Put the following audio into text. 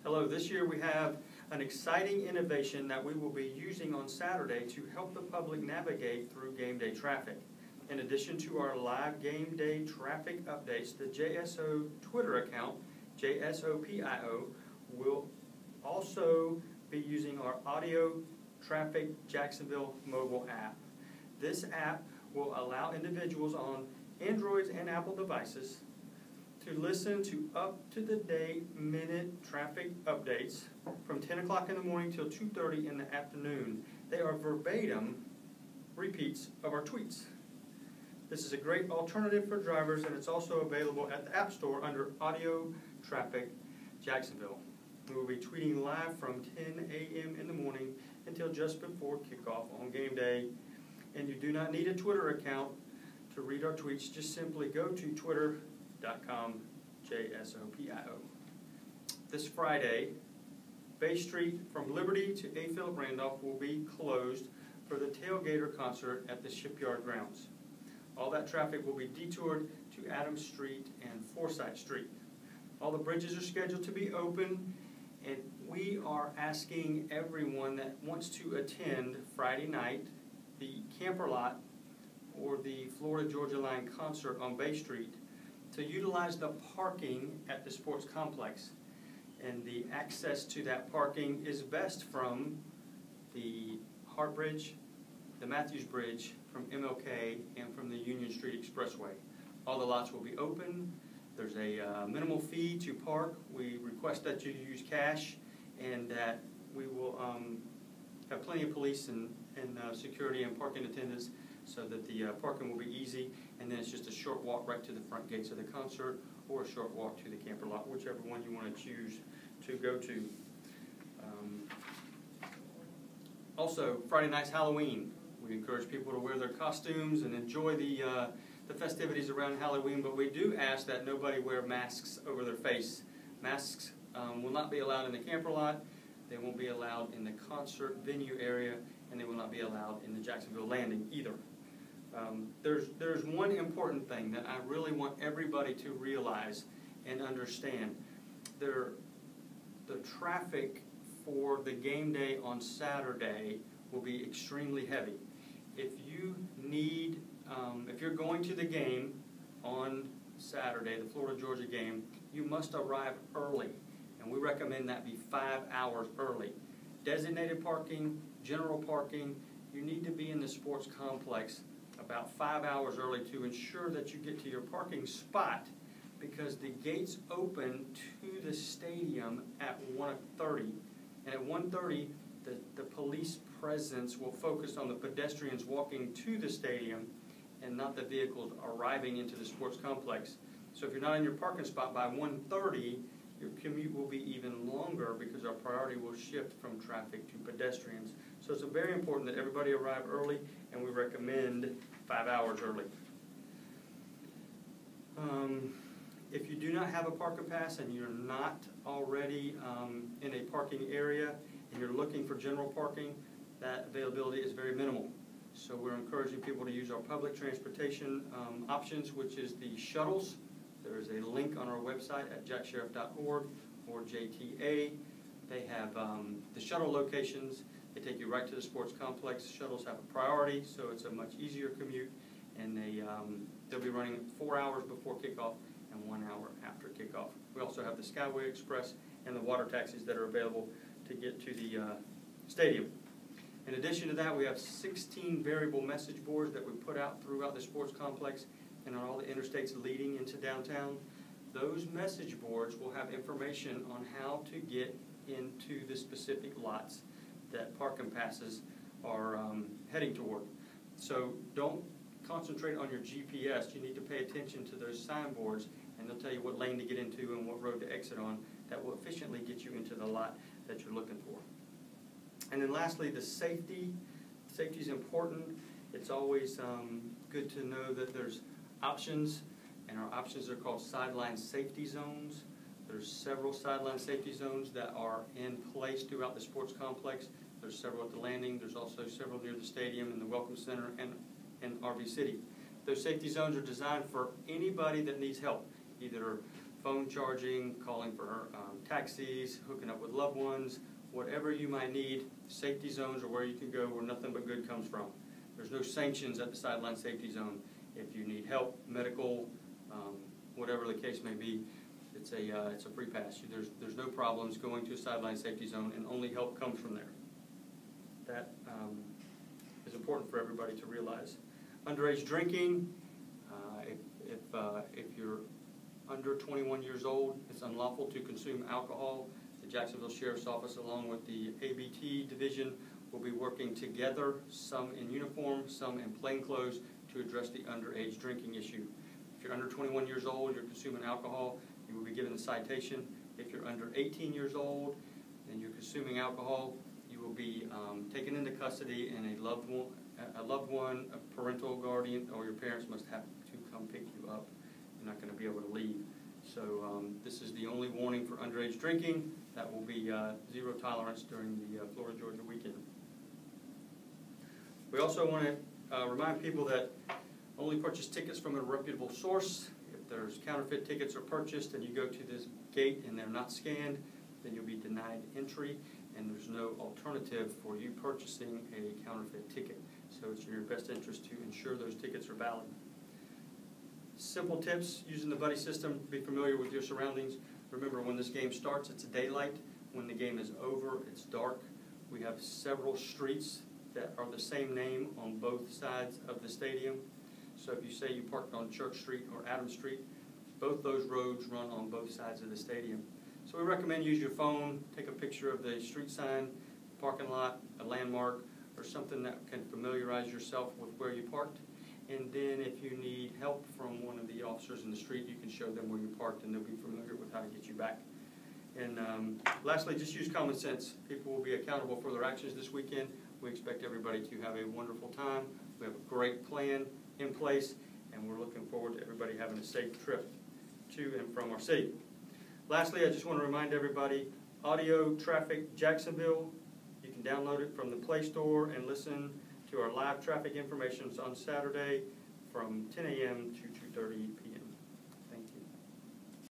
Hello, this year we have an exciting innovation that we will be using on Saturday to help the public navigate through game day traffic. In addition to our live game day traffic updates, the JSO Twitter account, JSOPIO, will also be using our Audio Traffic Jacksonville mobile app. This app will allow individuals on Androids and Apple devices to listen to up-to-the-date minute traffic updates from 10 o'clock in the morning till 2:30 in the afternoon. They are verbatim repeats of our tweets. This is a great alternative for drivers, and it's also available at the App Store under Audio Traffic Jacksonville. We will be tweeting live from 10 a.m. in the morning until just before kickoff on game day. And you do not need a Twitter account to read our tweets. Just simply go to twitter.com JSOPIO. This Friday, Bay Street from Liberty to A. Philip Randolph will be closed for the Tailgater concert at the Shipyard grounds. All that traffic will be detoured to Adams Street and Forsyth Street. All the bridges are scheduled to be open, and we are asking everyone that wants to attend Friday night the camper lot or the Florida-Georgia Line concert on Bay Street to utilize the parking at the sports complex. And the access to that parking is best from the Hart Bridge, the Matthews Bridge, from MLK, and from the Union Street Expressway. All the lots will be open. There's a minimal fee to park. We request that you use cash, and that we will have plenty of police and security and parking attendants so that the parking will be easy, and then it's just a short walk right to the front gates of the concert or a short walk to the camper lot, whichever one you want to choose to go to. Also, Friday night's Halloween. We encourage people to wear their costumes and enjoy the festivities around Halloween, but we do ask that nobody wear masks over their face. Masks will not be allowed in the camper lot, they won't be allowed in the concert venue area, and they will not be allowed in the Jacksonville landing either. There's one important thing that I really want everybody to realize and understand. The traffic for the game day on Saturday will be extremely heavy. If you're going to the game on Saturday, the Florida-Georgia game, you must arrive early, and we recommend that be 5 hours early. Designated parking, general parking, you need to be in the sports complex about 5 hours early to ensure that you get to your parking spot, because the gates open to the stadium at 1:30, and at 1:30 the police presence will focus on the pedestrians walking to the stadium and not the vehicles arriving into the sports complex. So if you're not in your parking spot by 1:30, your commute will be even longer because our priority will shift from traffic to pedestrians. So it's very important that everybody arrive early, and we recommend 5 hours early. If you do not have a parking pass and you're not already in a parking area and you're looking for general parking, that availability is very minimal. So we're encouraging people to use our public transportation options, which is the shuttles. There is a link on our website at JAXSHERIFF.org or JTA. They have the shuttle locations. They take you right to the sports complex. Shuttles have a priority, so it's a much easier commute, and they'll be running 4 hours before kickoff and 1 hour after kickoff. We also have the Skyway Express and the water taxis that are available to get to the stadium. In addition to that, we have 16 variable message boards that we put out throughout the sports complex and on all the interstates leading into downtown. Those message boards will have information on how to get into the specific lots that parking passes are heading toward. So don't concentrate on your GPS. You need to pay attention to those signboards, and they'll tell you what lane to get into and what road to exit on. That will efficiently get you into the lot that you're looking for. And then lastly, the safety. Safety is important. It's always good to know that there's options, and our options are called sideline safety zones. There's several sideline safety zones that are in place throughout the sports complex. There's several at the landing. There's also several near the stadium and the Welcome Center and RV City. Those safety zones are designed for anybody that needs help, either phone charging, calling for taxis, hooking up with loved ones, whatever you might need. Safety zones are where you can go where nothing but good comes from. There's no sanctions at the sideline safety zone. If you need help, medical, whatever the case may be, it's a free pass. There's no problems going to a sideline safety zone, and only help comes from there. That is important for everybody to realize. Underage drinking, if you're under 21 years old, it's unlawful to consume alcohol. The Jacksonville Sheriff's Office, along with the ABT division, will be working together, some in uniform, some in plain clothes, to address the underage drinking issue. If you're under 21 years old, you're consuming alcohol, you will be given a citation. If you're under 18 years old and you're consuming alcohol, you will be taken into custody, and a loved one, a parental guardian, or your parents must have to come pick you up. You're not going to be able to leave. So this is the only warning for underage drinking. That will be zero tolerance during the Florida Georgia weekend. We also want to remind people that only purchase tickets from a reputable source. If there's counterfeit tickets are purchased and you go to this gate and they're not scanned, then you'll be denied entry, and there's no alternative for you purchasing a counterfeit ticket. So it's in your best interest to ensure those tickets are valid. Simple tips using the buddy system. Be familiar with your surroundings. Remember, when this game starts, it's daylight. When the game is over, it's dark. We have several streets that are the same name on both sides of the stadium. So if you say you parked on Church Street or Adams Street, both those roads run on both sides of the stadium. So we recommend use your phone, take a picture of the street sign, parking lot, a landmark, or something that can familiarize yourself with where you parked. And then if you need help from one of the officers in the street, you can show them where you parked, and they'll be familiar with how to get you back. And lastly, just use common sense. People will be accountable for their actions this weekend. We expect everybody to have a wonderful time. We have a great plan in place, and we're looking forward to everybody having a safe trip to and from our city. Lastly, I just want to remind everybody, Audio Traffic Jacksonville, you can download it from the Play Store and listen to our live traffic information on Saturday from 10 a.m. to 2:30 p.m.